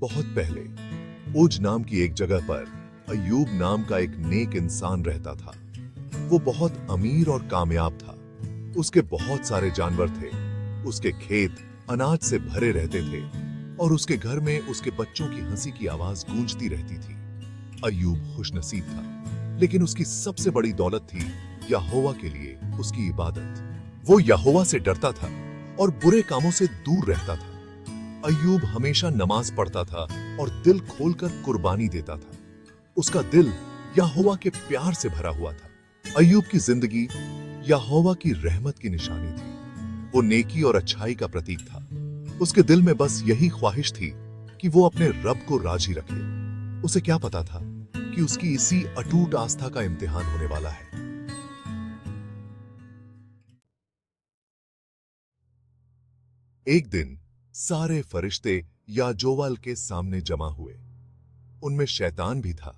बहुत पहले उज नाम की एक जगह पर अय्यूब नाम का एक नेक इंसान रहता था। वो बहुत अमीर और कामयाब था। उसके बहुत सारे जानवर थे। उसके खेत अनाज से भरे रहते थे और उसके घर में उसके बच्चों की हंसी की आवाज गूंजती रहती थी। अय्यूब खुशनसीब था, लेकिन उसकी सबसे बड़ी दौलत थी यहोवा के लिए उसकी इबादत। वो यहोवा से डरता था और बुरे कामों से दूर रहता था। अय्यूब हमेशा नमाज पढ़ता था और दिल खोलकर कुर्बानी देता था। उसका दिल यहोवा के प्यार से भरा हुआ था। अय्यूब की जिंदगी यहोवा की रहमत की निशानी थी। वो नेकी और अच्छाई का प्रतीक था। उसके दिल में बस यही ख्वाहिश थी कि वो अपने रब को राजी रखे। उसे क्या पता था कि उसकी इसी अटूट आस्था का इम्तिहान होने वाला है। एक दिन सारे फरिश्ते याजोवल के सामने जमा हुए। उनमें शैतान भी था,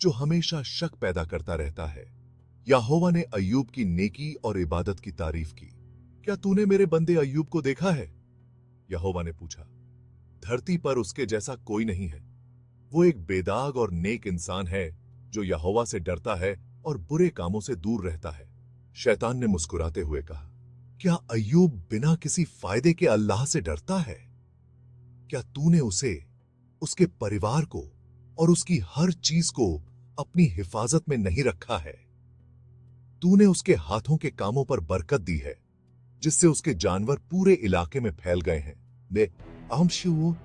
जो हमेशा शक पैदा करता रहता है। यहोवा ने अय्यूब की नेकी और इबादत की तारीफ की। क्या तूने मेरे बंदे अय्यूब को देखा है? यहोवा ने पूछा। धरती पर उसके जैसा कोई नहीं है। वो एक बेदाग और नेक इंसान है जो यहोवा से डरता है और बुरे कामों से दूर रहता है। शैतान ने मुस्कुराते हुए कहा, क्या अय्यूब बिना किसी फायदे के अल्लाह से डरता है? क्या तूने उसे, उसके परिवार को और उसकी हर चीज को अपनी हिफाजत में नहीं रखा है? तूने उसके हाथों के कामों पर बरकत दी है, जिससे उसके जानवर पूरे इलाके में फैल गए हैं। बे अहमशू।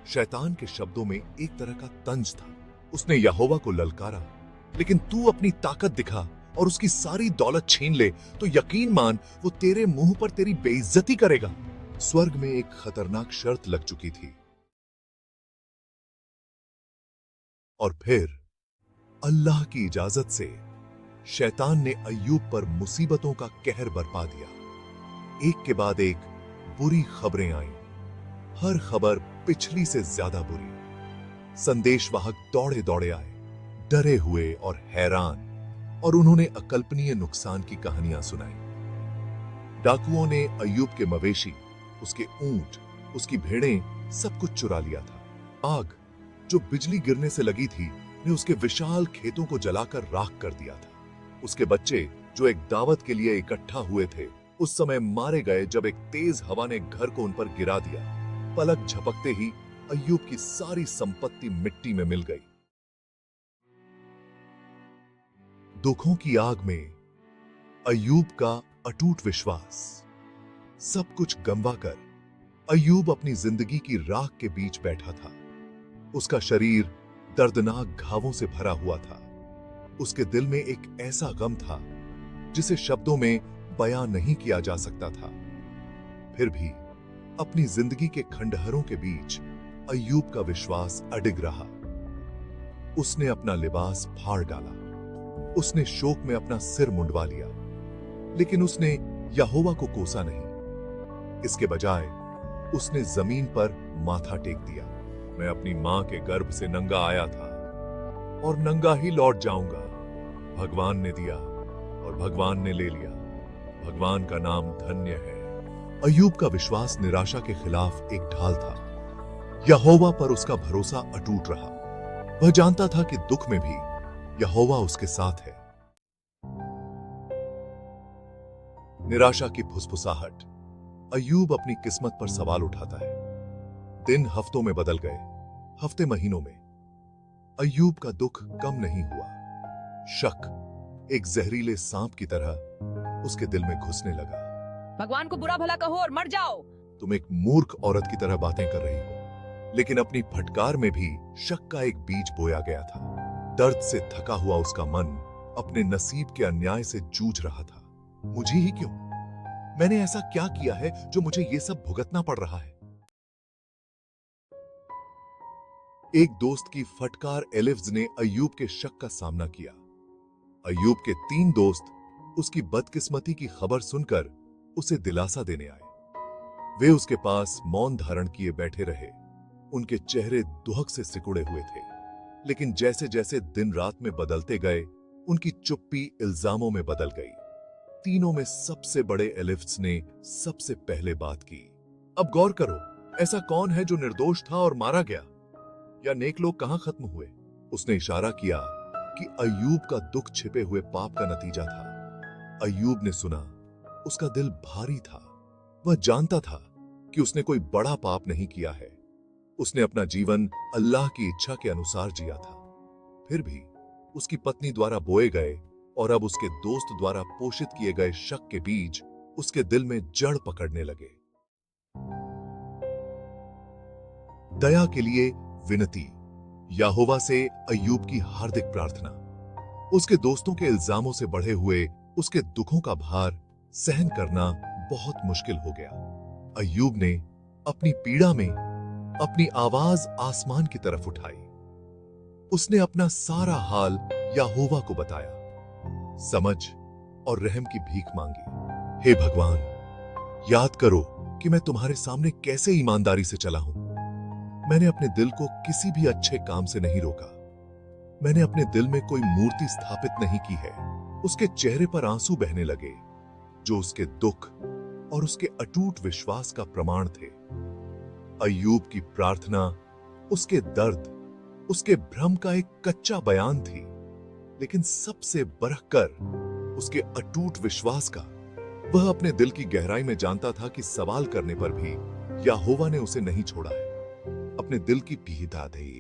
शैतान के शब्दों में एक तरह का तंज था। उसने यहोवा को ललकारा, लेकिन तू अपनी ताकत दिखा और उसकी सारी दौलत छीन ले तो यकीन मान वो तेरे मुंह पर तेरी बेइज्जती करेगा। स्वर्ग में एक खतरनाक शर्त लग चुकी थी। और फिर अल्लाह की इजाजत से शैतान ने अय्यूब पर मुसीबतों का कहर बरपा दिया। एक के बाद एक बुरी खबरें आईं। हर खबर पिछली से ज्यादा बुरी। संदेशवाहक दौड़े दौड़े आए, डरे हुए और हैरान, और उन्होंने अकल्पनीय नुकसान की कहानियां सुनाई। डाकुओं ने अय्यूब के मवेशी, उसके ऊंट, उसकी भेड़ें सब कुछ चुरा लिया था। आग जो बिजली गिरने से लगी थी ने उसके विशाल खेतों को जलाकर राख कर दिया था। उसके बच्चे जो एक दावत के लिए इकट्ठा हुए थे उस समय मारे गए जब एक तेज हवा ने घर को उन पर गिरा दिया। पलक झपकते ही अय्यूब की सारी संपत्ति मिट्टी में मिल गई। दुखों की आग में अय्यूब का अटूट विश्वास। सब कुछ गंवाकर अय्यूब अपनी जिंदगी की राख के बीच बैठा था। उसका शरीर दर्दनाक घावों से भरा हुआ था। उसके दिल में एक ऐसा गम था जिसे शब्दों में बयां नहीं किया जा सकता था। फिर भी अपनी जिंदगी के खंडहरों के बीच अय्यूब का विश्वास अडिग रहा। उसने अपना लिबास फाड़ डाला, उसने शोक में अपना सिर मुंडवा लिया, लेकिन उसने यहोवा को कोसा नहीं। इसके बजाय उसने जमीन पर माथा टेक दिया। मैं अपनी मां के गर्भ से नंगा आया था और नंगा ही लौट जाऊंगा। भगवान ने दिया और भगवान ने ले लिया। भगवान का नाम धन्य है। अय्यूब का विश्वास निराशा के खिलाफ एक ढाल था। यहोवा पर उसका भरोसा अटूट रहा। वह जानता था कि दुख में भी यहोवा उसके साथ है। निराशा की फुसफुसाहट। अय्यूब अपनी किस्मत पर सवाल उठाता है। दिन हफ्तों में बदल गए, हफ्ते महीनों में। अय्यूब का दुख कम नहीं हुआ। शक एक जहरीले सांप की तरह उसके दिल में घुसने लगा। भगवान को बुरा भला कहो और मर जाओ। तुम एक मूर्ख औरत की तरह बातें कर रही हो। लेकिन अपनी फटकार में भी शक का एक बीज बोया गया था। दर्द से थका हुआ उसका मन अपने नसीब के अन्याय से जूझ रहा था। मुझे ही क्यों? मैंने ऐसा क्या किया है जो मुझे ये सब भुगतना पड़ रहा है? एक दोस्त की फटकार एलिफ्ज ने अय्यूब के शक का सामना किया। अय्यूब के 3 दोस्त उसकी बदकिस्मती की खबर सुनकर उसे दिलासा देने आए। वे उसके पास मौन धारण किए बैठे रहे। उनके चेहरे दुहक से सिकुड़े हुए थे, लेकिन जैसे जैसे दिन रात में बदलते गए उनकी चुप्पी इल्जामों में बदल गई। तीनों में सबसे बड़े एलिफ्स ने सबसे पहले बात की। अब गौर करो, ऐसा कौन है जो निर्दोष था और मारा गया, या नेक लोग कहां खत्म हुए? उसने इशारा किया कि अय्यूब का दुख छिपे हुए पाप का नतीजा था। अय्यूब ने सुना, उसका दिल भारी था। वह जानता था कि उसने कोई बड़ा पाप नहीं किया है। उसने अपना जीवन अल्लाह की इच्छा के अनुसार जिया था। फिर भी उसकी पत्नी द्वारा बोए गए और अब उसके दोस्त द्वारा पोषित किए गए शक के बीज उसके दिल में जड़ पकड़ने लगे। दया के लिए विनती। यहोवा से अय्यूब की हार्दिक प्रार्थना। उसके दोस्तों के इल्जामों से बढ़े हुए उसके दुखों का भार सहन करना बहुत मुश्किल हो गया। अय्यूब ने अपनी पीड़ा में अपनी आवाज आसमान की तरफ उठाई। उसने अपना सारा हाल यहोवा को बताया, समझ और रहम की भीख मांगी। हे भगवान, याद करो कि मैं तुम्हारे सामने कैसे ईमानदारी से चला हूं। मैंने अपने दिल को किसी भी अच्छे काम से नहीं रोका। मैंने अपने दिल में कोई मूर्ति स्थापित नहीं की है। उसके चेहरे पर आंसू बहने लगे, जो उसके दुख और उसके अटूट विश्वास का प्रमाण थे। अय्यूब की प्रार्थना उसके दर्द, उसके भ्रम का एक कच्चा बयान थी, लेकिन सबसे बढ़कर उसके अटूट विश्वास का। वह अपने दिल की गहराई में जानता था कि सवाल करने पर भी यहोवा ने उसे नहीं छोड़ा है। अपने दिल की पीड़ा दे।